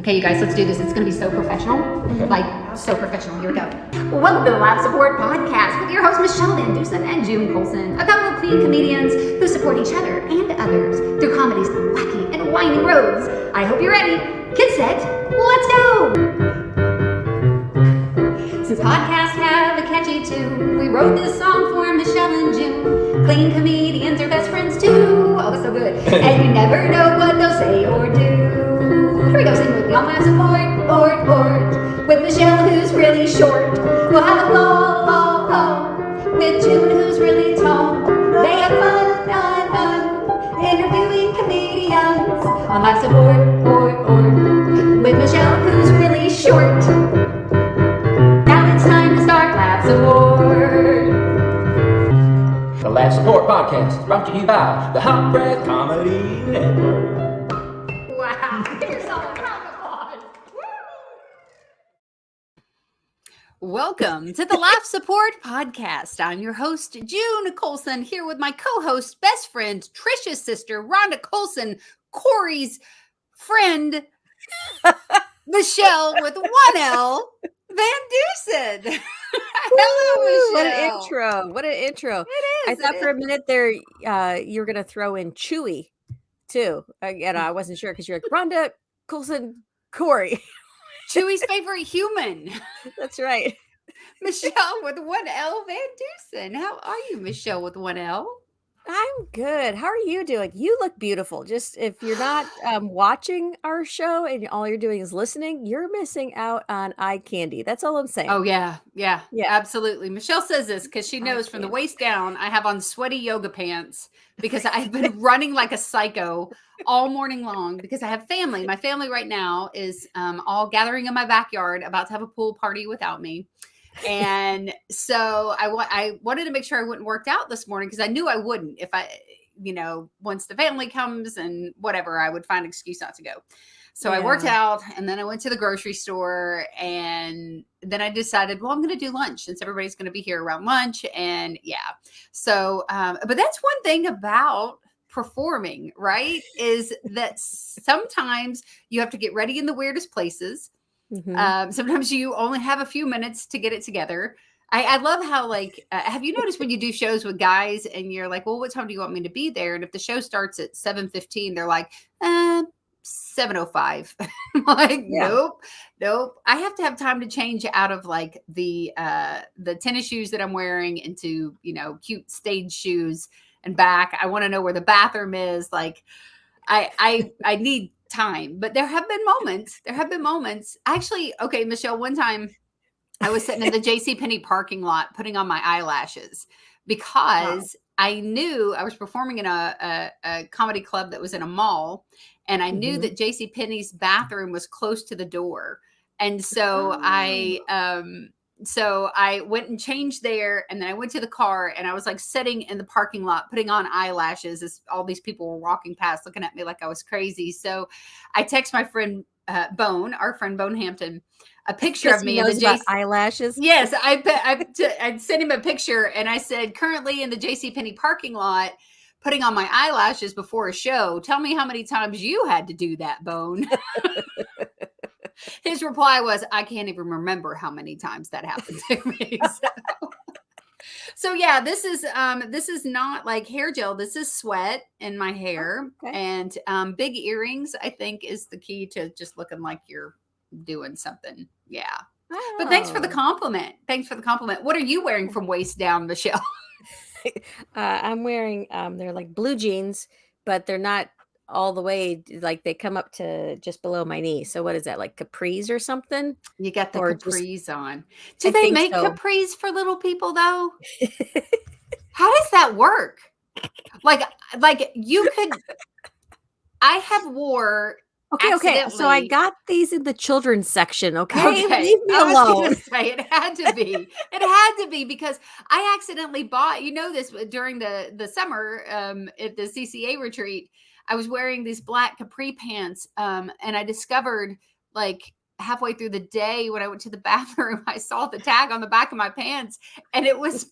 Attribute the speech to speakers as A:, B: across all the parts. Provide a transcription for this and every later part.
A: Okay, you guys, let's do this. It's going to be so professional. Like, so professional. Here we go. Welcome to the Live Support Podcast with your hosts, Michele VanDusen and June Colson, a couple of clean comedians who support each other and others through comedy's wacky and winding roads. I hope you're ready. Get set. Let's go. Since podcasts have a catchy tune, we wrote this song for Michele and June. Clean comedians are best friends too. Oh, it's so good. And you never know what they'll say or do. Here we go, sing with me on Live Support, with Michele, who's really short. We'll have a ball, with June, who's really tall. They have fun, interviewing comedians on Live Support, with Michele, who's really short. Now it's time to start Live Support.
B: The Live Support Podcast is brought to you by the Hot Breath Comedy Network.
A: Wow, give yourself a round of applause. Welcome to the Live Support Podcast. I'm your host, June Colson, here with my co-host, best friend, Trisha's sister, Rhonda Colson, Corey's friend, Michele with one L, VanDusen. Hello, Michele.
C: What an intro.
A: It is.
C: I thought for a minute there you were going to throw in Chewy too. I wasn't sure because you're like, Rhonda, Colson, Corey.
A: Chewy's favorite human.
C: That's right.
A: Michele with one L, VanDusen. How are you, Michele with one L?
C: I'm good. How are you doing? You look beautiful. Just if you're not watching our show and all you're doing is listening, you're missing out on eye candy. That's all I'm saying.
A: Oh, yeah, absolutely. Michele says this because she knows from the waist down, I have on sweaty yoga pants because I've been running like a psycho all morning long because I have family. My family right now is all gathering in my backyard, about to have a pool party without me. And so I wanted to make sure I wouldn't work out this morning because I knew I wouldn't if once the family comes and whatever, I would find an excuse not to go. So I worked out and then I went to the grocery store and then I decided, well, I'm going to do lunch since everybody's going to be here around lunch. And so, but that's one thing about performing, right? Is that sometimes you have to get ready in the weirdest places. Mm-hmm. Sometimes you only have a few minutes to get it together. I love how have you noticed when you do shows with guys and you're like, well, what time do you want me to be there? And if the show starts at 7:15, they're like, 7:05. Like, nope. I have to have time to change out of like the tennis shoes that I'm wearing into, cute stage shoes and back. I want to know where the bathroom is. Like I need time, but there have been moments. Actually, okay, Michele, one time I was sitting in the JCPenney parking lot putting on my eyelashes because I knew I was performing in a comedy club that was in a mall, and I knew that JCPenney's bathroom was close to the door. And so I went and changed there, and then I went to the car, and I was like sitting in the parking lot putting on eyelashes as all these people were walking past looking at me like I was crazy. So I text my friend our friend Bone Hampton, a picture of me in the
C: eyelashes.
A: Yes, I sent him a picture, and I said, currently in the JCPenney parking lot putting on my eyelashes before a show. Tell me how many times you had to do that, Bone. His reply was, I can't even remember how many times that happened to me. So yeah, this is not like hair gel. This is sweat in my hair. Okay. And big earrings, I think, is the key to just looking like you're doing something. Yeah. Oh. But thanks for the compliment. What are you wearing from waist down, Michele?
C: I'm wearing they're like blue jeans, but they're not all the way, like they come up to just below my knee. So what is that, like capris or something?
A: You got the capris on. Do they make capris for little people though? How does that work? Like you could. I have wore.
C: Okay. So I got these in the children's section. Okay. Leave me alone.
A: I was gonna say it had to be because I accidentally bought. This during the summer at the CCA retreat. I was wearing these black capri pants, and I discovered halfway through the day when I went to the bathroom, I saw the tag on the back of my pants, and it was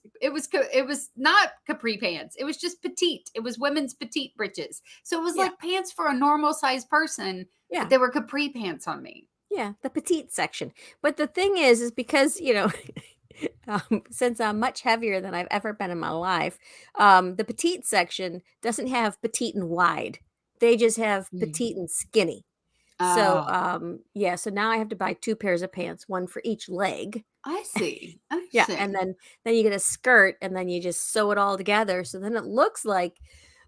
A: not capri pants. It was just petite. It was women's petite breeches. So it was
C: Yeah.
A: like pants for a normal sized person,
C: Yeah.
A: but they were capri pants on me.
C: Yeah, the petite section. But the thing is because, since I'm much heavier than I've ever been in my life, the petite section doesn't have petite and wide. They just have petite and skinny. So,
A: Oh,
C: yeah, so now I have to buy 2 pairs of pants, one for each leg.
A: I see. I
C: Yeah,
A: see.
C: and then you get a skirt, and then you just sew it all together, so then it looks like,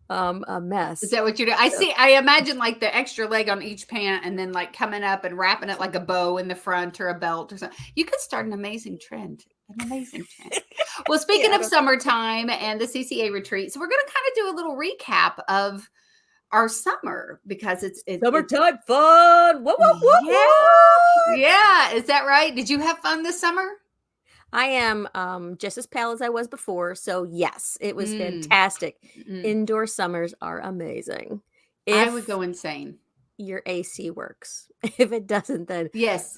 C: a mess.
A: Is that what you do? I imagine like the extra leg on each pant and then like coming up and wrapping it like a bow in the front or a belt or something. You could start an amazing trend. An amazing trend. Well, speaking
C: Yeah,
A: of summertime and the CCA retreat, so we're going to kind of do a little recap of our summer because it's
C: summertime fun. Whoop, whoop, whoop,
A: yeah,
C: whoop.
A: yeah. Is that right? Did you have fun this summer?
C: I am just as pale as I was before, so yes, it was
A: Mm,
C: fantastic.
A: mm.
C: Indoor summers are amazing
A: I would
C: if
A: go insane.
C: your AC works. If it doesn't, then
A: Yes.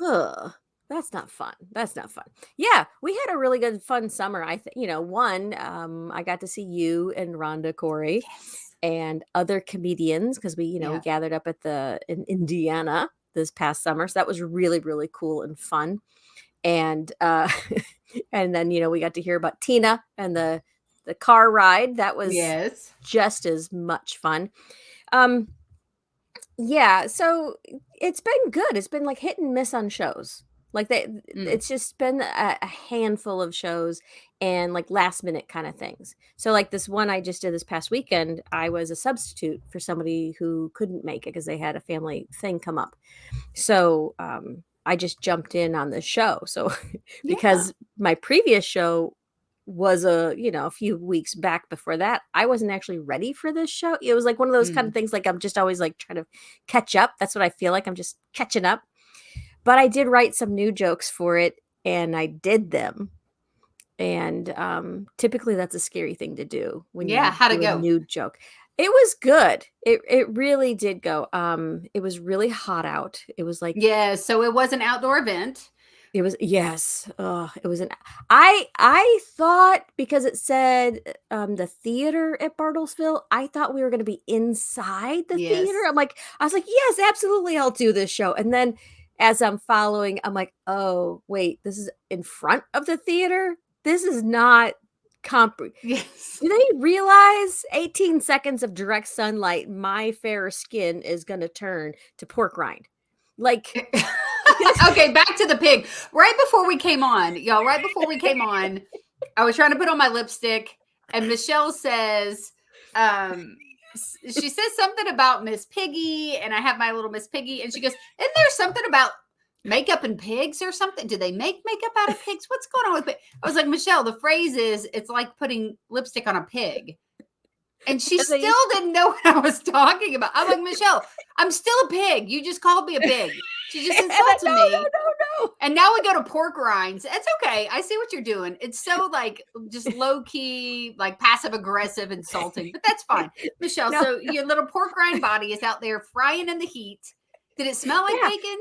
C: that's not fun. That's not fun. Yeah, we had a really good fun summer. I think one, I got to see you and Rhonda Corey
A: Yes.
C: and other comedians because we
A: Yeah.
C: gathered up in Indiana this past summer, so that was really really cool and fun. And and then we got to hear about Tina and the car ride. That was
A: Yes.
C: just as much fun. Um, yeah, so it's been good. It's been like hit and miss on shows. Like it's just been a handful of shows and like last minute kind of things. So like this one I just did this past weekend, I was a substitute for somebody who couldn't make it because they had a family thing come up. So I just jumped in on the show. So
A: Yeah.
C: because my previous show was a few weeks back before that, I wasn't actually ready for this show. It was like one of those kind of things like I'm just always like trying to catch up. That's what I feel like. I'm just catching up. But I did write some new jokes for it and I did them. And typically that's a scary thing to do when
A: Yeah.
C: you
A: How'd it
C: do a
A: go?
C: new joke. It was good. It really did go. It was really hot out. It was like
A: Yeah. So it was an outdoor event.
C: it was yes. It was I thought because it said the theater at Bartlesville, I thought we were gonna be inside the
A: Yes.
C: theater. I was like, yes, absolutely, I'll do this show. And then as I'm following, I'm like, oh wait, this is in front of the theater. This is not
A: Yes.
C: do they realize 18 seconds of direct sunlight, my fair skin is gonna turn to pork rind? Like
A: Okay, back to the pig. Right before we came on, y'all, right before we came on, I was trying to put on my lipstick, and Michelle says, she says something about Miss Piggy, and I have my little Miss Piggy, and she goes, isn't there something about makeup and pigs or something? Do they make makeup out of pigs? What's going on with it? I was like, Michelle, the phrase is, it's like putting lipstick on a pig. And she
C: And they
A: still didn't know what I was talking about. I'm like, Michelle, I'm still a pig. You just called me a pig. She just insulted me.
C: No.
A: And now we go to pork rinds. It's okay. I see what you're doing. It's so like just low key, like passive aggressive insulting, but that's fine. Michelle,
C: No.
A: so your little pork rind body is out there frying in the heat. Did it smell like
C: Yeah.
A: bacon?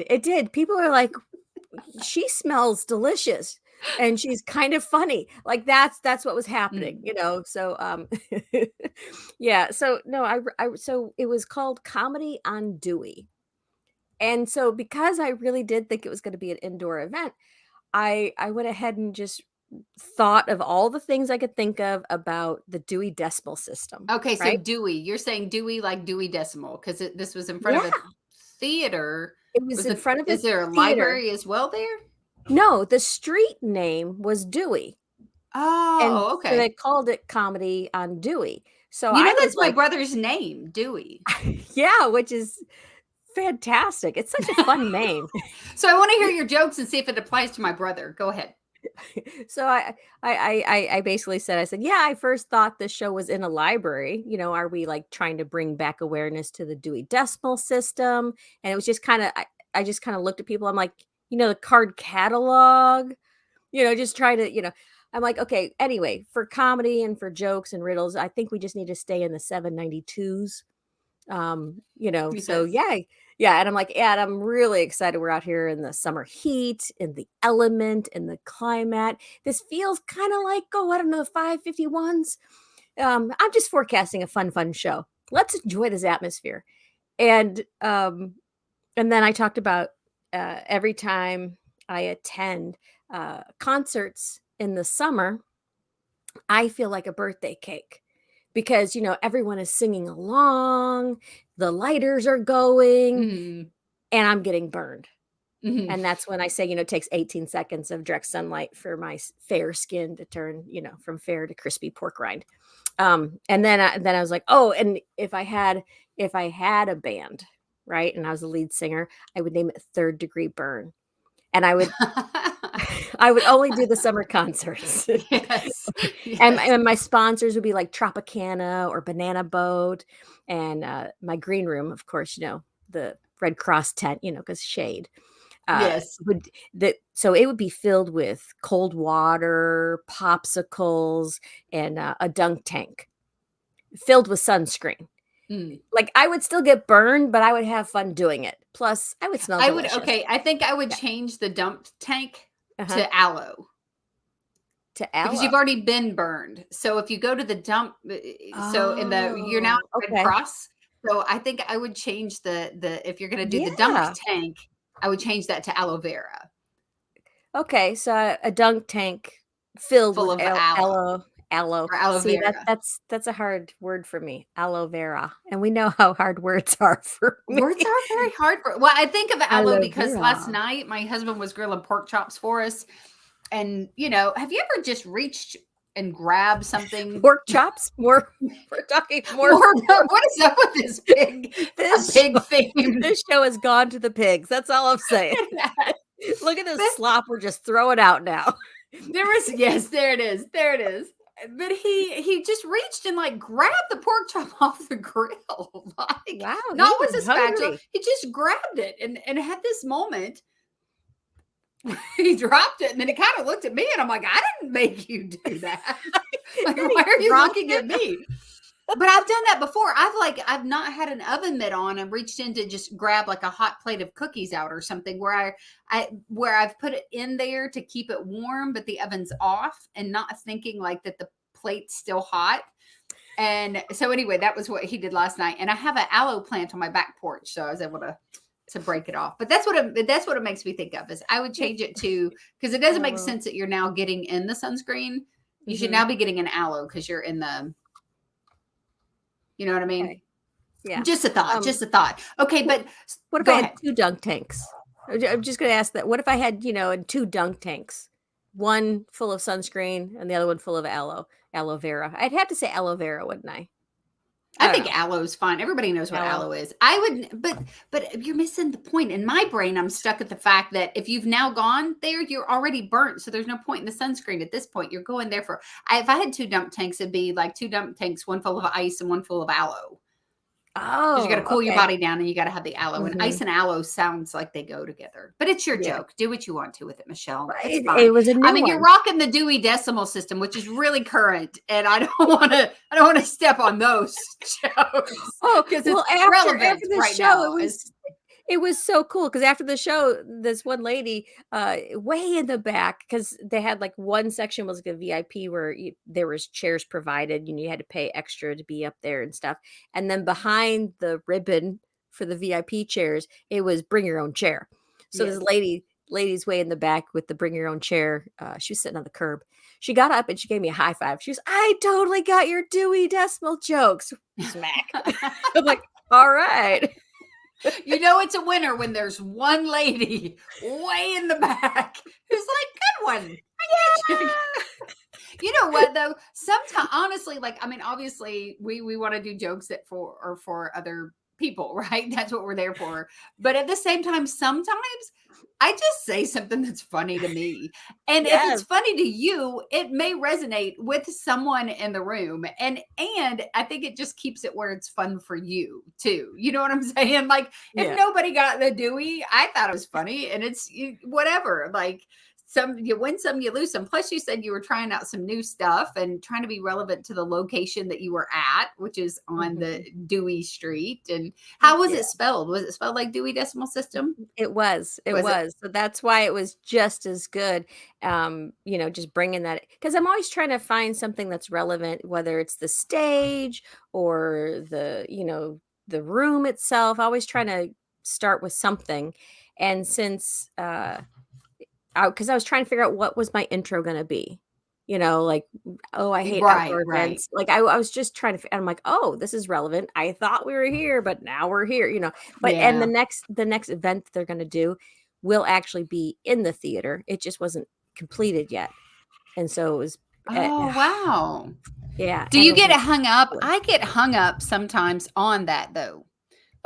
C: It did. People are like, she smells delicious and she's kind of funny. Like that's what was happening, So yeah. So no, so it was called Comedy on Dewey. And so because I really did think it was going to be an indoor event, I went ahead and just thought of all the things I could think of about the Dewey Decimal System.
A: Okay, so
C: Right?
A: Dewey, you're saying Dewey like Dewey Decimal because this was in front of a
C: Yeah.
A: theater.
C: It was in front of a
A: Is there a
C: theater.
A: library as well there?
C: No, the street name was Dewey. And
A: Oh,
C: so they
A: okay.
C: called it Comedy on Dewey. So
A: You know
C: I was
A: that's my
C: like,
A: brother's name, Dewey.
C: yeah, which is fantastic. It's such a fun name.
A: So I want to hear your jokes and see if it applies to my brother. Go ahead.
C: So I basically said, I said, yeah, I first thought this show was in a library. Are we like trying to bring back awareness to the Dewey Decimal System? And it was just kind of, I just kind of looked at people. I'm like, the card catalog, just try to, I'm like, okay, anyway, for comedy and for jokes and riddles, I think we just need to stay in the 792s. So
A: Yes.
C: yeah, Yeah, and I'm like, "And I'm really excited we're out here in the summer heat, in the element, in the climate. This feels kinda like, oh, I don't know, the 551s." I'm just forecasting a fun show. Let's enjoy this atmosphere. And, um, and then I talked about, every time I attend, concerts in the summer, I feel like a birthday cake because, everyone is singing along, the lighters are going,
A: Mm,
C: and I'm getting burned.
A: mhm.
C: And that's when I say, it takes 18 seconds of direct sunlight for my fair skin to turn, from fair to crispy pork rind. And then I was like, oh, and if I had a band, right, and I was the lead singer, I would name it Third Degree Burn, and I would I would only do the summer concerts.
A: Yes.
C: And
A: Yes.
C: and my sponsors would be like Tropicana or Banana Boat, and, my green room, of course, the Red Cross tent, because shade,
A: Yes.
C: would so it would be filled with cold water, popsicles, and, a dunk tank filled with sunscreen.
A: Mm.
C: Like, I would still get burned, but I would have fun doing it. Plus, I would smell
A: I would
C: delicious.
A: okay, I think I would
C: Yeah.
A: change the dump tank
C: Uh-huh.
A: to aloe
C: To
A: because
C: aloe.
A: you've already been burned. So if you go to the dump, so in the you're now
C: Oh,
A: Red
C: okay.
A: Cross. So I think I would change the if you're gonna do the dunk
C: Yeah.
A: tank, I would change that to aloe vera
C: Okay, so a dunk tank filled
A: full
C: with
A: of aloe
C: aloe.
A: or aloe
C: See,
A: vera.
C: that's a hard word for me, aloe vera, and we know how hard words are for me.
A: Words are very hard for well, I think of aloe
C: Aloe
A: because last
C: vera.
A: night my husband was grilling pork chops for us. And, have you ever just reached and grabbed something
C: Pork chops? More we're talking more
A: more
C: pork.
A: what is up with this pig a
C: This
A: pig
C: show
A: theme?
C: this show has gone to the pigs, that's all I'm saying. Look at this
A: But
C: slop we're just throwing out now.
A: there was yes, there it is. But he just reached and, like, grabbed the pork chop off the grill, like,
C: Wow, he
A: not with
C: was
A: a spatula,
C: hungry.
A: he just grabbed it and had this moment. He dropped it, and then he kinda looked at me, and I'm like, "I didn't make you do that." Like,
C: Then
A: "Why are
C: he
A: you
C: dropped
A: looking
C: it.
A: at me?" But I've done that before. I've not had an oven mitt on and reached in to just grab, like, a hot plate of cookies out or something where where I've put it in there to keep it warm, but the oven's off and not thinking, like, that the plate's still hot. And so anyway, that was what he did last night, and I have an aloe plant on my back porch, so I was able to break it off. But that's what it makes me think of is I would change it to because it doesn't make
C: Aloe.
A: sense that you're now getting in the sunscreen. You should
C: Mhm.
A: now be getting an aloe because you're in the you know what I mean?
C: Okay. Yeah.
A: Just a thought,
C: Um,
A: just a thought. Okay,
C: wh
A: but
C: what if I
A: go
C: had
A: ahead.
C: 2 dunk tanks? I'm just gonna ask that. What if I had, 2 dunk tanks? One full of sunscreen and the other one full of aloe vera. I'd have to say aloe vera, wouldn't I?
A: I
C: I don't
A: think
C: know.
A: aloe's fine. Everybody knows what
C: Aloe.
A: aloe is. I would, but you're missing the point. In my brain, I'm stuck at the fact that if you've now gone there, you're already burnt. So there's no point in the sunscreen at this point. You're going there for. If I had two dump tanks, it'd be like two dump tanks, one full of ice and one full of aloe. Because you got to
C: Oh,
A: cool your
C: okay.
A: body down and you got to have the aloe. And ice
C: Mhm.
A: and aloe sounds like they go together. But it's your
C: Yeah.
A: joke. Do what you want to with it, Michelle.
C: But
A: It's
C: it
A: fine.
C: was a
A: I
C: new
A: mean, you're
C: one.
A: rocking the Dewey Decimal System, which is really current, and I don't want to. I don't want to step on those jokes
C: Oh,
A: because it's
C: well, after
A: relevant
C: the
A: right
C: show,
A: now.
C: it was so cool because after the show, this one lady, way in the back, because they had like one section was like a VIP where there was chairs provided, you had to pay extra to be up there and stuff. And then behind the ribbon for the VIP chairs, it was bring your own chair. So this
A: Yes.
C: lady's way in the back with the bring your own chair. She was sitting on the curb. She got up and she gave me a high five. She was, I totally got your Dewey Decimal jokes. Smack. I'm like, all right.
A: You know it's a winner when there's one lady way in the back who's like, good one. I get you. You know what though? Sometimes honestly, like I mean, obviously we want to do jokes that for other people, right? That's what we're there for. But at the same time, sometimes I just say something that's funny to me. And if it's
C: Yes.
A: funny to you, it may resonate with someone in the room. And I think it just keeps it where it's fun for you too. You know what I'm saying? Like if
C: Yeah.
A: nobody got the Dewey, I thought it was funny and it's whatever. Like some you win some, you lose some. Plus, you said you were trying out some new stuff and trying to be relevant to the location that you were at, which is on the Dewey Street. And how was
C: Yeah.
A: it spelled? Was it spelled like Dewey Decimal System?
C: It was.
A: Was it?
C: So that's why it was just as good. Just bringing that, because I'm always trying to find something that's relevant, whether it's the stage or the room itself. Always trying to start with something. And since because I was trying to figure out what was my intro going to be. Like, oh, I hate
A: Right,
C: outdoor
A: right.
C: events. Like I was just trying to, and I'm like, oh, this is relevant. I thought we were here, but now we're here. But and
A: Yeah.
C: the next event they're going to do will actually be in the theater. It just wasn't completed yet, and so it was.
A: Oh, wow.
C: Yeah,
A: Do
C: and it
A: you
C: was
A: get hung up?
C: lovely.
A: I get hung up sometimes on that though.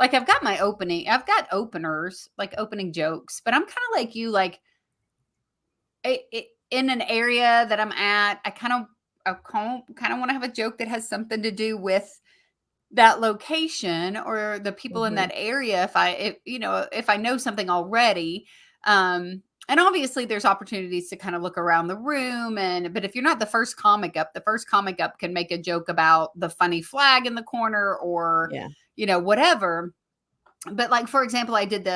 A: Like I've got openers, like opening jokes, but I'm kind of like you, like in an area that I'm at, I kind of want to have a joke that has something to do with that location or the people in that area. If I know something already, and obviously there's opportunities to kind of look around the room, but if you're not the first comic up, can make a joke about the funny flag in the corner or
C: Yeah.
A: whatever. But like, for example, I did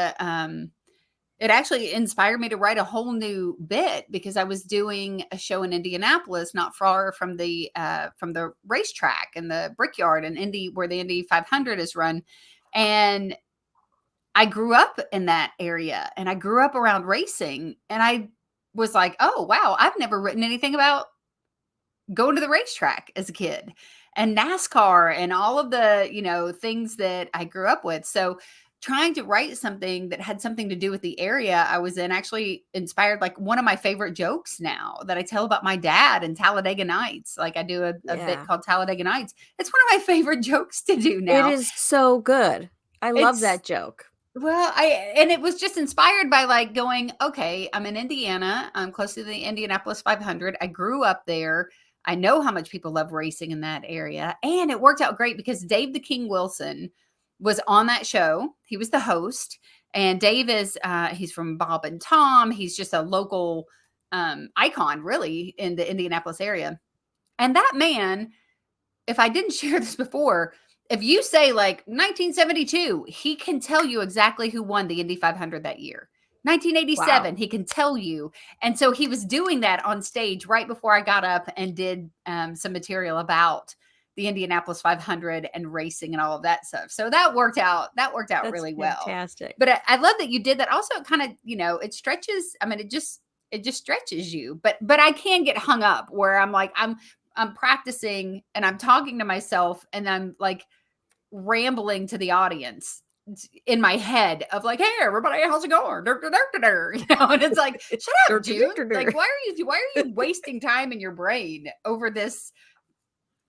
A: it actually inspired me to write a whole new bit because I was doing a show in Indianapolis, not far from the racetrack and the Brickyard in Indy, where the Indy 500 is run. And I grew up in that area and I grew up around racing. And I was like, oh, wow, I've never written anything about going to the racetrack as a kid and NASCAR and all of the, things that I grew up with. So trying to write something that had something to do with the area I was in actually inspired like one of my favorite jokes now that I tell about my dad and Talladega Nights. Like I do a bit called Talladega Nights. It's one of my favorite jokes to do
C: It
A: now.
C: is so good. I love
A: It's
C: that joke.
A: well, and it was just inspired by like going, okay, I'm in Indiana. I'm close to the Indianapolis 500. I grew up there. I know how much people love racing in that area. And it worked out great because Dave the King Wilson was on that show. He was the host. And Dave he's from Bob and Tom. He's just a local icon, really, in the Indianapolis area. And that man, if I didn't share this before, if you say like 1972, he can tell you exactly who won the Indy 500 that year. 1987,
C: Wow.
A: he can tell you. And so he was doing that on stage right before I got up and did some material about the Indianapolis 500 and racing and all of that stuff. So that worked out.
C: That's
A: really well.
C: fantastic.
A: But I love that you did that. Also, it kind of, it stretches. I mean, it just stretches you. But I can get hung up where I'm like, I'm practicing and I'm talking to myself and I'm like rambling to the audience in my head of like, hey, everybody, how's it going? And it's like, shut up, June. Like, why are you wasting time in your brain over this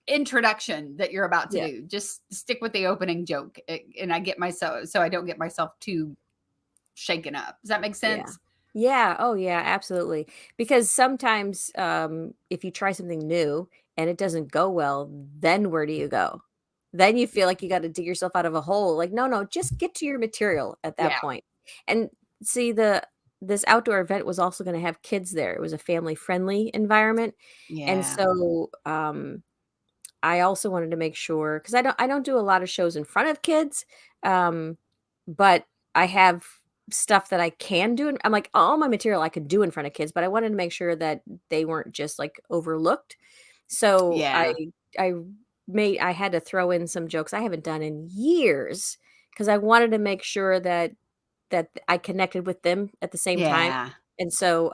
A: introduction that you're about to do? Just stick with the opening joke. And I don't get myself too shaken up. Does that make sense?
C: Yeah. Oh, yeah, absolutely. Because sometimes if you try something new and it doesn't go well, then where do you go? Then you feel like you got to dig yourself out of a hole. Like, no, just get to your material at that
A: Yeah.
C: point. And see, this outdoor event was also going to have kids there. It was a family friendly environment. And
A: Yeah.
C: so I also wanted to make sure, because I don't do a lot of shows in front of kids, but I have stuff that I can do. I'm like, all my material I could do in front of kids, but I wanted to make sure that they weren't just like overlooked. So
A: Yeah.
C: I had to throw in some jokes I haven't done in years because I wanted to make sure that I connected with them at the same time.
A: Yeah.
C: And so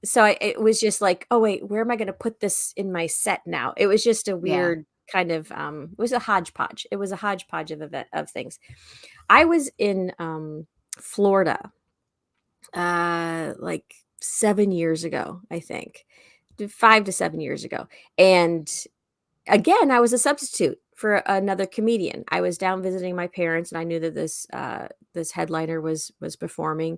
C: it was just like, oh wait, where am I going to put this in my set now? It was just a
A: Yeah.
C: weird kind of it was a hodgepodge. It was a hodgepodge of things. I was in Florida like 7 years ago, I think. 5 to 7 years ago. And again, I was a substitute for another comedian. I was down visiting my parents and I knew that this headliner was performing,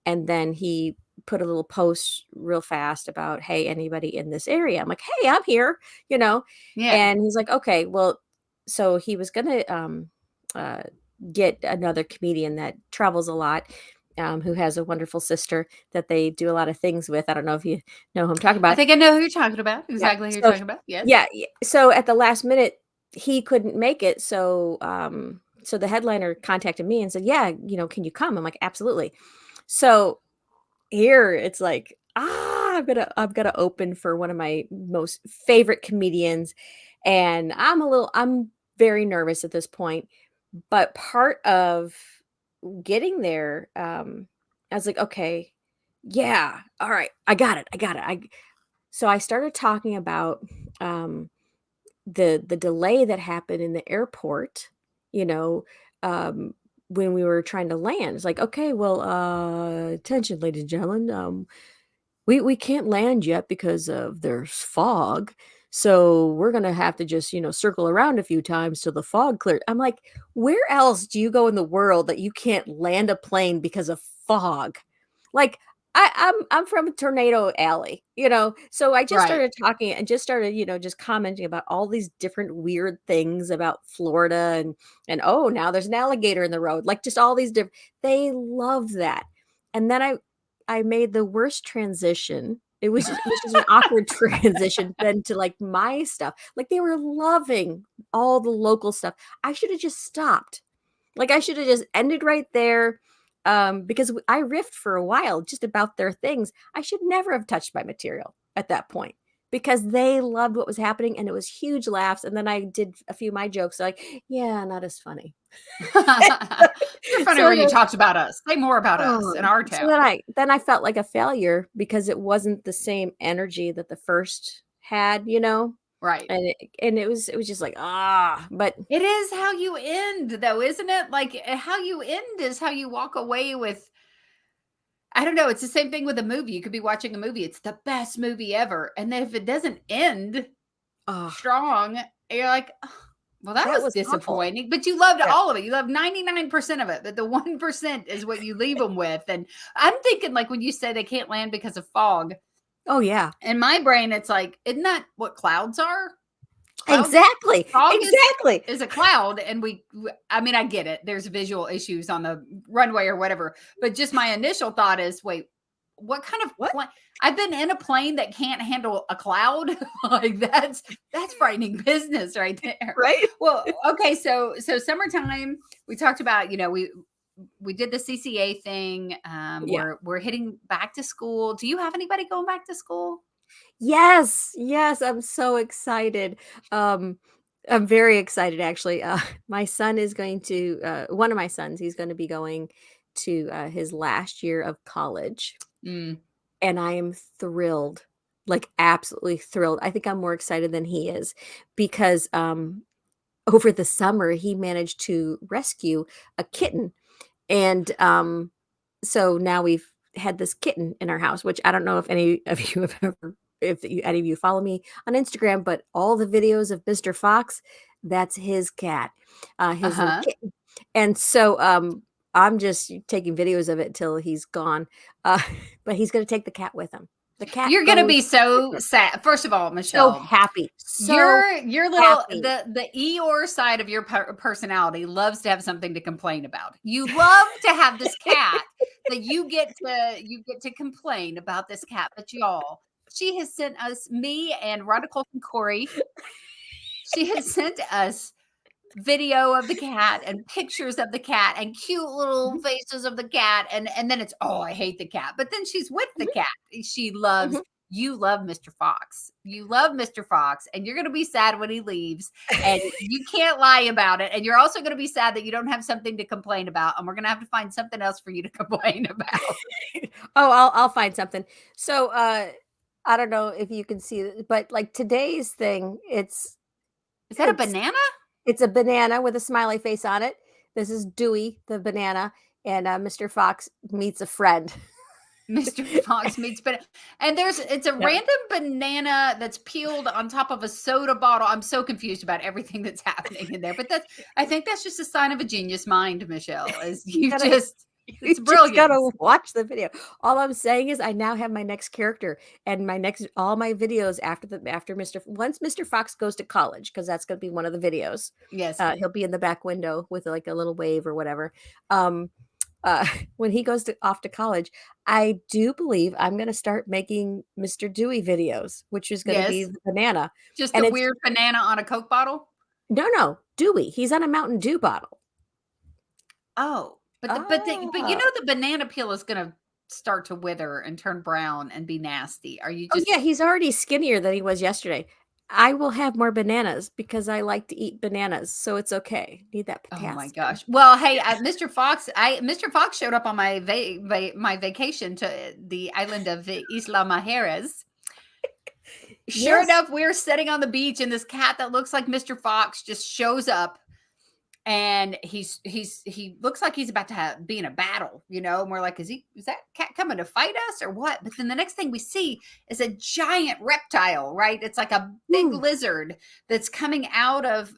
C: and then he put a little post real fast about, hey, anybody in this area? I'm like, hey, I'm here,
A: Yeah.
C: and he's like, okay, well, so he was gonna get another comedian that travels a lot, who has a wonderful sister that they do a lot of things with. I don't know if you know who I'm talking
A: I
C: about.
A: think I know who you're talking about.
C: Yeah.
A: Exactly who you're
C: So
A: talking about. Yes.
C: yeah, so at the last minute, he couldn't make it. So so the headliner contacted me and said, "Yeah, can you come?" I'm like, "Absolutely." So here it's like, I'm gonna open for one of my most favorite comedians, and I'm very nervous at this point. But part of getting there, I was like, okay, yeah, all right, I got it. So I started talking about um the delay that happened in the airport, you know, um, when we were trying to land. It's like, okay, well, attention, ladies and gentlemen, we can't land yet because of there's fog. So we're gonna have to just, circle around a few times till the fog clears. I'm like, where else do you go in the world that you can't land a plane because of fog? Like, I'm from Tornado Alley, so I just
A: Right.
C: started talking and just started, just commenting about all these different weird things about Florida and oh, now there's an alligator in the road, like just all these different. They love that, and then I made the worst transition. Which is an awkward transition then to like my stuff. Like they were loving all the local stuff. I should have just stopped. Like I should have just ended right there. Because I riffed for a while just about their things. I should never have touched my material at that point because they loved what was happening and it was huge laughs. And then I did a few of my jokes like, yeah, not as funny.
A: You're funny
C: So
A: when you talked about us. Say more about us
C: Oh,
A: in our
C: so
A: town.
C: then I felt like a failure because it wasn't the same energy that the first had,
A: Right.
C: and it was just like, but
A: It is how you end, though, isn't it? Like how you end is how you walk away with. I don't know. It's the same thing with a movie. You could be watching a movie. It's the best movie ever. And then if it doesn't end
C: oh,
A: strong, you're like, "Oh, well, that
C: that
A: was
C: was awful.
A: disappointing." But you loved
C: Yeah.
A: all of it. You loved 99% of it. But the 1% is what you leave them with. And I'm thinking, like, when you say they can't land because of fog,
C: Oh, yeah.
A: in my brain, it's like, isn't that what clouds are? Clouds,
C: Exactly,
A: fog
C: exactly.
A: is a cloud, and I mean, I get it. There's visual issues on the runway or whatever, but just my initial thought is, wait, what kind of
C: What?
A: plane? I've been in a plane that can't handle a cloud. Like that's frightening business right there.
C: Right?
A: Well, okay, so summertime, we talked about, we did the CCA thing.
C: Yeah.
A: We're hitting back to school. Do you have anybody going back to school?
C: Yes, yes, I'm so excited. Um, I'm very excited actually. My son is going to one of my sons, he's gonna be going to, his last year of college.
A: Mm.
C: And I am thrilled, like, absolutely thrilled. I think I'm more excited than he is because, over the summer, he managed to rescue a kitten, and, so now we've had this kitten in our house, which I don't know if any of you have ever if you any of you follow me on Instagram, but all the videos of Mr. Fox, that's his cat, his little
A: Uh-huh.
C: kitten, and so, I'm just taking videos of it till he's gone, uh, but he's gonna take the cat with him. The cat
A: You're gonna
C: goes
A: be
C: with
A: so
C: him.
A: sad. First of all,
C: So
A: Michelle,
C: happy, so
A: your little
C: happy.
A: the Eeyore side of your personality loves to have something to complain about. You love to have this cat that you get to complain about this cat, but y'all, she has sent us me and Rhonda Colson Corey. She has sent us video of the cat and pictures of the cat and cute little
C: Mhm,
A: faces of the cat and then it's, "Oh, I hate the cat." But then she's with the
C: mhm,
A: cat. She loves
C: mhm.
A: you love Mr. Fox. You love Mr. Fox, and you're gonna be sad when he leaves, and you can't lie about it, and you're also gonna be sad that you don't have something to complain about, and we're gonna have to find something else for you to complain about.
C: Oh, I'll find something. So, I don't know if you can see it, but, like, today's thing,
A: Is that a
C: it's
A: banana?
C: it's a banana with a smiley face on it. This is Dewey, the banana, and, Mr. Fox meets a friend.
A: Mr. Fox meets banana. And it's a
C: Yeah.
A: random banana that's peeled on top of a soda bottle. I'm so confused about everything that's happening in there. But I think that's just a sign of a genius mind, Michelle, is
C: You
A: you
C: gotta
A: just
C: you
A: it's
C: just gotta
A: brilliance.
C: watch the video. All I'm saying is I now have my next character and my next all my videos after Mr. Once Mr. Fox goes to college, because that's gonna be one of the videos.
A: Yes.
C: He'll be in the back window with, like, a little wave or whatever. Um, when he goes off to college, I do believe I'm going to start making Mr. Dewey videos, which is going to be
A: Yes.
C: the banana.
A: Just
C: And
A: a
C: it's
A: weird banana on a Coke bottle?
C: no, Dewey. He's on a Mountain Dew bottle.
A: Oh, but you
C: Ah.
A: know the banana peel is gonna start to wither and turn brown and be nasty. Are you
C: Oh,
A: just
C: yeah, he's already skinnier than he was yesterday. I will have more bananas because I like to eat bananas, so it's okay. Need that
A: Oh my
C: potassium.
A: gosh. Well, hey, Mr. Fox showed up on my my vacation to the island of Isla Mujeres. Sure
C: Yes.
A: enough, we're sitting on the beach and this cat that looks like Mr. Fox just shows up and he looks like he's about to be in a battle, you know, and we're like, is that cat coming to fight us or what? But then the next thing we see is a giant reptile, right? It's like a big
C: Ooh,
A: lizard that's coming out of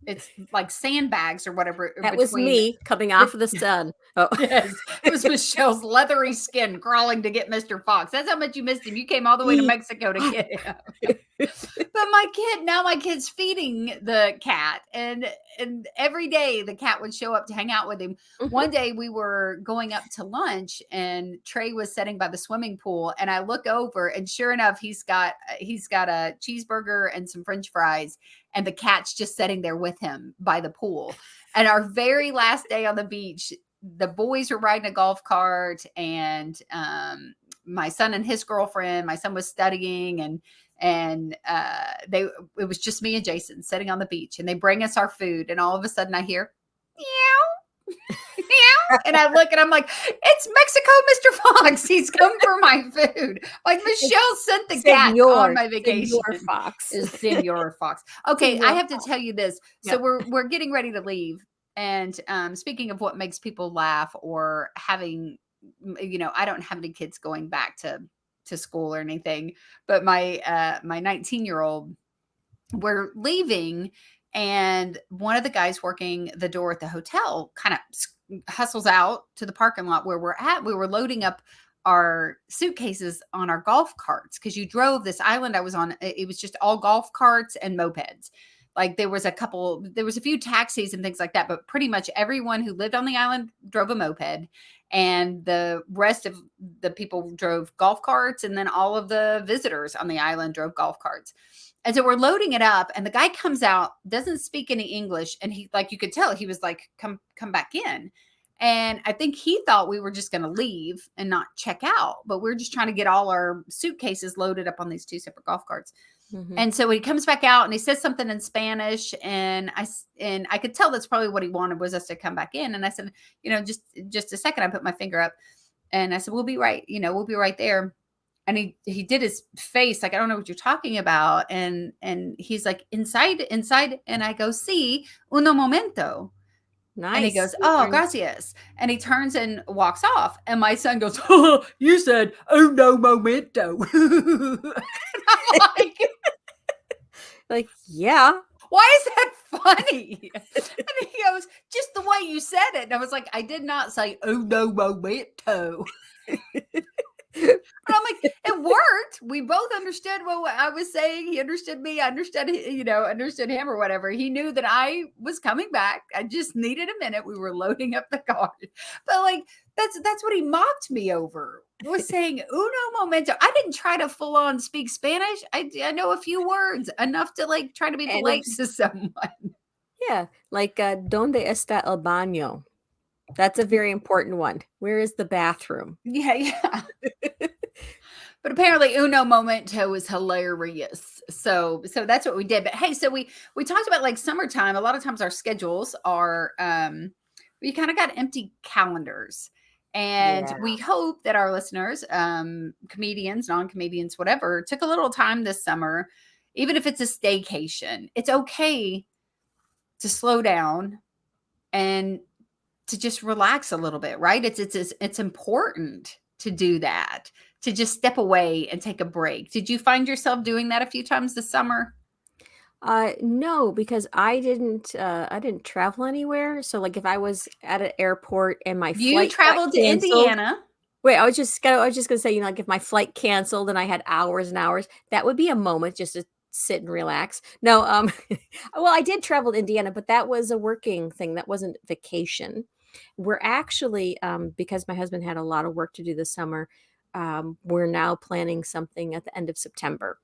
A: it's like sandbags or whatever
C: that was
A: between
C: me coming
A: the
C: off of the sun. Oh.
A: yes, it was Michelle's leathery skin crawling to get Mr. Fox. That's how much you missed him. You came all the way to Mexico to get him. But my kid's feeding the cat, and every day the cat would show up to hang out with him. One day we were going up to lunch, and Trey was sitting by the swimming pool, and I look over, and sure enough, he's got a cheeseburger and some French fries, and the cat's just sitting there with him by the pool. And our very last day on the beach, the boys were riding a golf cart, and my son and his girlfriend. My son was studying, and it was just me and Jason sitting on the beach, and they bring us our food, and all of a sudden I hear meow meow, and I look and I'm like, it's Mexico, Mr. Fox. He's come for my food. Like Michelle sent the cat on my vacation.
C: Senor Fox.
A: Is Senor Fox. Okay,
C: Senor
A: I have to
C: Fox.
A: tell you this. So
C: Yeah.
A: we're getting ready to leave, and speaking of what makes people laugh or having, you know, I don't have any kids going back to school or anything, but my 19-year-old, we're leaving, and one of the guys working the door at the hotel kind of hustles out to the parking lot where we're at. We were loading up our suitcases on our golf carts because you drove this island I was on. It was just all golf carts and mopeds. Like there was a few taxis and things like that, but pretty much everyone who lived on the island drove a moped, and the rest of the people drove golf carts, and then all of the visitors on the island drove golf carts. And so we're loading it up, and the guy comes out, doesn't speak any English, and he, like, you could tell he was like, come back in. And I think he thought we were just going to leave and not check out, but we're just trying to get all our suitcases loaded up on these two separate golf carts.
C: Mhm.
A: And so he comes back out and he says something in Spanish, and I could tell that's probably what he wanted, was us to come back in. And I said, you know, just a second. I put my finger up, and I said, we'll be right there. And he did his face like, I don't know what you're talking about. And he's like, inside. And I go, sí, uno momento.
C: Nice.
A: And he goes, oh, gracias. And he turns and walks off. And my son goes, oh, you said, uno momento. And I'm
C: like, yeah.
A: why is that funny? And he goes, just the way you said it. And I was like, I did not say uno momento. And I'm like, it worked. We both understood what I was saying. He understood me. I understood, understood him or whatever. He knew that I was coming back. I just needed a minute. We were loading up the car. But like, that's what he mocked me over, was saying uno momento. I didn't try to full on speak Spanish. I know a few words, enough to like try to be polite to someone.
C: Yeah. Like, ¿Dónde está el baño? That's a very important one. Where is the bathroom?
A: Yeah. But apparently uno momento is hilarious. So that's what we did. But hey, so we talked about like summertime. A lot of times our schedules are we kind of got empty calendars. And we hope that our listeners, comedians, non-comedians, whatever, took a little time this summer, even if it's a staycation. It's okay to slow down and to just relax a little bit, right? It's important to do that, to just step away and take a break. Did you find yourself doing that a few times this summer?
C: No, because I didn't travel anywhere. So like if I was at an airport and my
A: You
C: flight got
A: traveled to
C: canceled.
A: Indiana.
C: Wait, I was just gonna say, like if my flight canceled and I had hours and hours, that would be a moment just to sit and relax. No, well, I did travel to Indiana, but that was a working thing. That wasn't vacation. We're actually, because my husband had a lot of work to do this summer, we're now planning something at the end of September.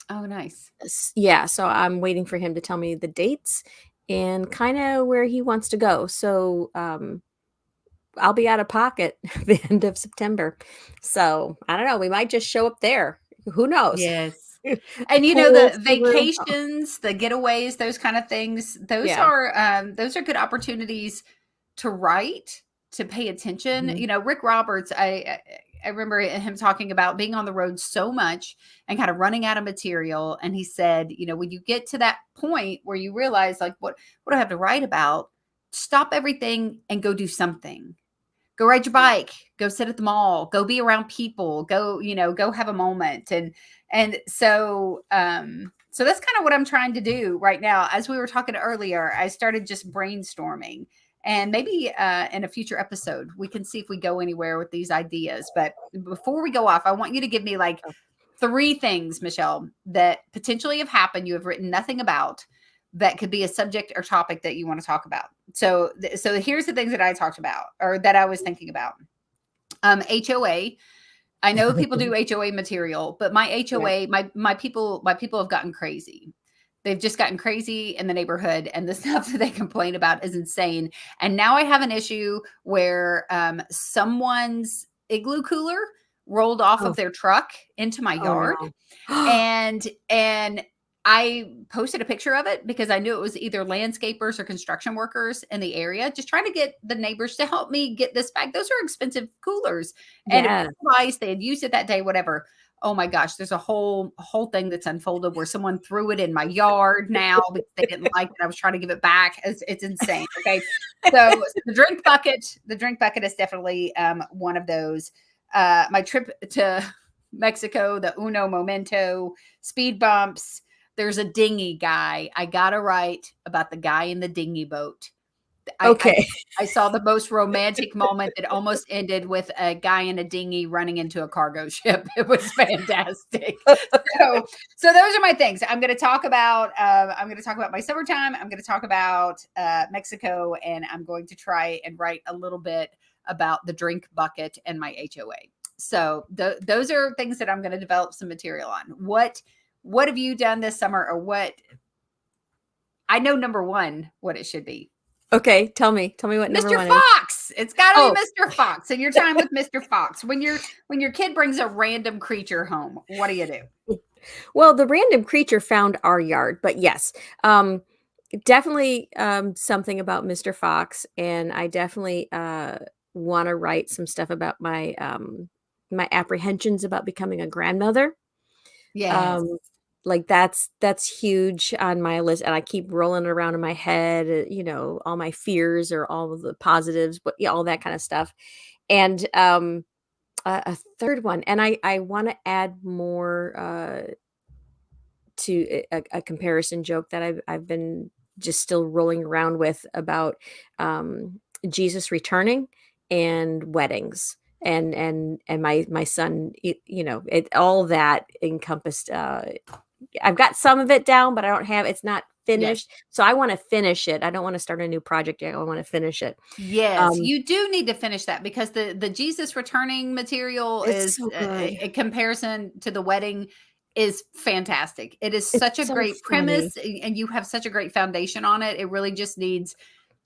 A: Oh, nice.
C: Yeah, so I'm waiting for him to tell me the dates and kind of where he wants to go. So I'll be out of pocket the end of September. So I don't know. We might just show up there. Who knows?
A: Yes. And
C: Pool,
A: the
C: room.
A: vacations, the getaways, those kind of things,
C: Yeah.
A: those are good opportunities to write, to pay attention.
C: Mhm.
A: Rick Roberts, I remember him talking about being on the road so much and kind of running out of material. And he said, when you get to that point where you realize like what do I have to write about? Stop everything and go do something. Go ride your bike, go sit at the mall, go be around people, go have a moment. And so that's kind of what I'm trying to do right now. As we were talking earlier, I started just brainstorming, and maybe in a future episode, we can see if we go anywhere with these ideas. But before we go off, I want you to give me like 3 things, Michele, that potentially have happened, you have written nothing about, that could be a subject or topic that you want to talk about. So here's the things that I talked about, or that I was thinking about. HOA. I know people do HOA material, but my HOA, my people have gotten crazy. They've just gotten crazy in the neighborhood, and the stuff that they complain about is insane. And now I have an issue where someone's igloo cooler rolled off
C: Oh,
A: of their truck into my
C: oh
A: yard.
C: no.
A: And I posted a picture of it because I knew it was either landscapers or construction workers in the area, just trying to get the neighbors to help me get this back. Those are expensive coolers, and it
C: Yeah.
A: was nice. They had used it that day, whatever. Oh my gosh, there's a whole thing that's unfolded where someone threw it in my yard now because they didn't like it. I was trying to give it back. It's insane. Okay, so the drink bucket is definitely one of those. My trip to Mexico, the Uno Momento, speed bumps. There's a dinghy guy. I gotta write about the guy in the dinghy boat.
C: Okay.
A: I saw the most romantic moment that almost ended with a guy in a dinghy running into a cargo ship. It was fantastic. So those are my things. I'm going to talk about my summertime. I'm going to talk about Mexico, and I'm going to try and write a little bit about the drink bucket and my HOA. So those are things that I'm going to develop some material on. What have you done this summer, or what? I know number 1 what it should be.
C: Okay, tell me what number
A: Mr.
C: 1 is.
A: Fox. It's got to
C: Oh.
A: be Mr. Fox. And your time with Mr. Fox. When your kid brings a random creature home, what do you do?
C: Well, the random creature found our yard, but yes, definitely something about Mr. Fox, and I definitely want to write some stuff about my my apprehensions about becoming a grandmother.
A: Yes.
C: Like that's huge on my list, and I keep rolling it around in my head, all my fears or all of the positives, but yeah, all that kind of stuff. And a third one, and I want to add more to a comparison joke that I've been just still rolling around with about Jesus returning and weddings. And my son, it all that encompassed. I've got some of it down, but it's not
A: Yes.
C: finished. So I want to finish it. I don't want to start a new project yet. I want to finish it.
A: Yes, you do need to finish that, because the Jesus returning material
C: It's
A: is
C: so good.
A: a comparison to the wedding is fantastic. It is
C: It's
A: such a
C: so
A: great
C: funny.
A: premise, and you have such a great foundation on it. It really just needs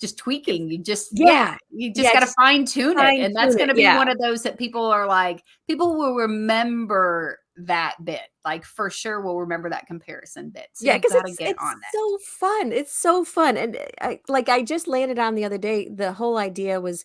A: just
C: It's-
A: tweaking.
C: Yeah.
A: You just
C: Yeah.
A: got to
C: Just
A: fine tune it.
C: fine
A: And that's
C: tune
A: going
C: it.
A: to be
C: Yeah.
A: one of those that people will remember that bit. Like for sure will remember that comparison bit. So
C: Yeah,
A: you
C: because
A: got to get
C: it's
A: on that.
C: so fun. It's so fun. And I just landed on the other day. The whole idea was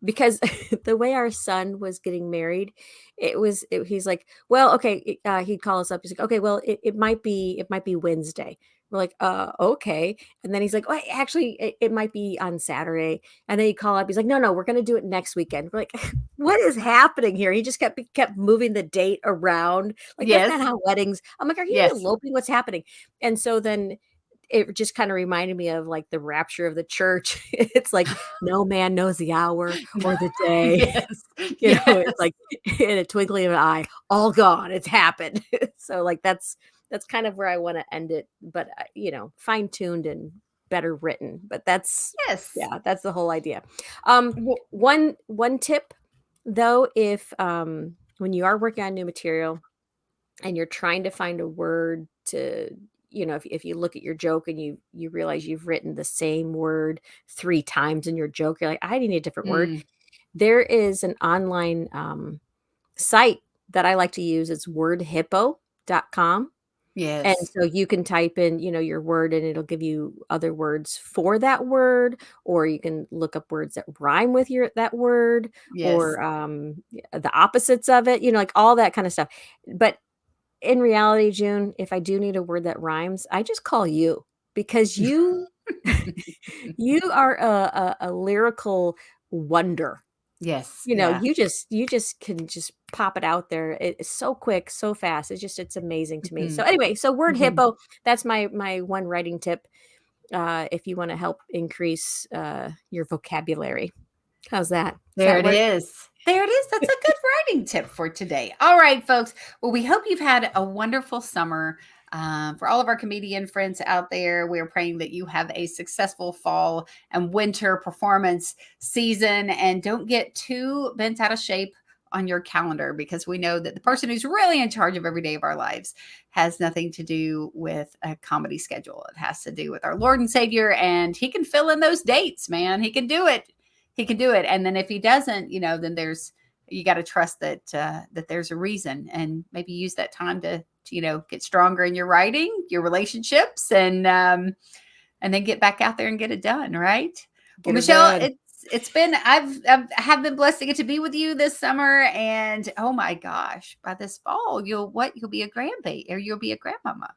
C: because the way our son was getting married, he's like, well, okay, he'd call us up. He's like, okay, well, it might be Wednesday. We're like, okay. And then he's like, oh, actually, it might be on Saturday. And then he'd call up. He's like, no, we're gonna do it next weekend. We're like, what is happening here? He just kept moving the date around. Like, that's not
A: Yes.
C: how weddings. I'm like, are you
A: Yes.
C: eloping? What's happening? And so then it just kind of reminded me of like the rapture of the church. It's like no man knows the hour or the day.
A: Yes.
C: It's
A: Yes.
C: like in a twinkling of an eye, all gone. It's happened. So like that's kind of where I want to end it, but fine tuned and better written. But that's
A: Yes.
C: that's the whole idea.
A: Well,
C: One tip though, if when you are working on new material and you're trying to find a word to, if you look at your joke and you realize you've written the same word 3 times in your joke, you're like, I need a different word.
A: mm,
C: There is an online site that I like to use. It's wordhippo.com. And
A: yes.
C: so you can type in, your word, and it'll give you other words for that word, or you can look up words that rhyme with that word,
A: Yes.
C: or the opposites of it, like all that kind of stuff. But in reality, June, if I do need a word that rhymes, I just call you, because you you are a lyrical wonder.
A: Yes. Yeah.
C: You just can just pop it out there. It's so quick, so fast. It's amazing to me. So
A: Mhm.
C: anyway, so word
A: Mhm.
C: hippo, that's my one writing tip. If you want to help increase your vocabulary. How's that? Does
A: There
C: that
A: it
C: work?
A: is. There it is. That's a good writing tip for today. All right, folks. Well, we hope you've had a wonderful summer. For all of our comedian friends out there, we're praying that you have a successful fall and winter performance season, and don't get too bent out of shape on your calendar, because we know that the person who's really in charge of every day of our lives has nothing to do with a comedy schedule. It has to do with our Lord and Savior, and he can fill in those dates, man. He can do it. He can do it. And then if he doesn't, then you got to trust that that there's a reason, and maybe use that time to get stronger in your writing, your relationships, and then get back out there and get it done. Right. Well,
C: Get her
A: Michelle,
C: done.
A: it's been I have been blessed to get to be with you this summer, and oh my gosh, by this fall you'll be a grandbaby, or you'll be a grandmama.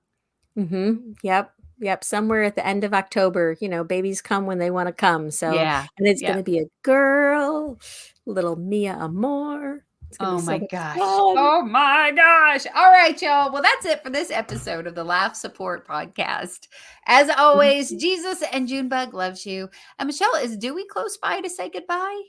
C: Yep. Yep. Somewhere at the end of October, babies come when they want to come. So,
A: Yeah.
C: and it's going
A: Yeah.
C: to be a girl, little Mia Amor. It's going to be
A: Oh
C: so
A: my
C: much
A: gosh.
C: fun.
A: Oh my gosh. All right, y'all. Well, that's it for this episode of the Laugh Support Podcast. As always, Jesus and Junebug loves you. And Michelle, is Dewey close by to say goodbye?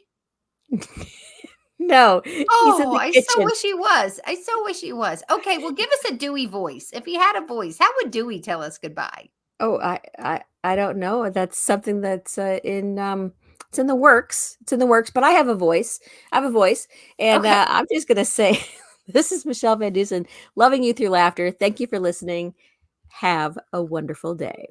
C: No, he's in
A: Oh,
C: the
A: I so
C: kitchen.
A: wish he was. I so wish he was. Okay, well, give us a Dewey voice. If he had a voice, how would Dewey tell us goodbye?
C: Oh, I don't know. That's something that's it's in the works. It's in the works, but I have a voice. I have a voice, and
A: Okay.
C: I'm just gonna say, this is Michelle VanDusen, loving you through laughter. Thank you for listening. Have a wonderful day.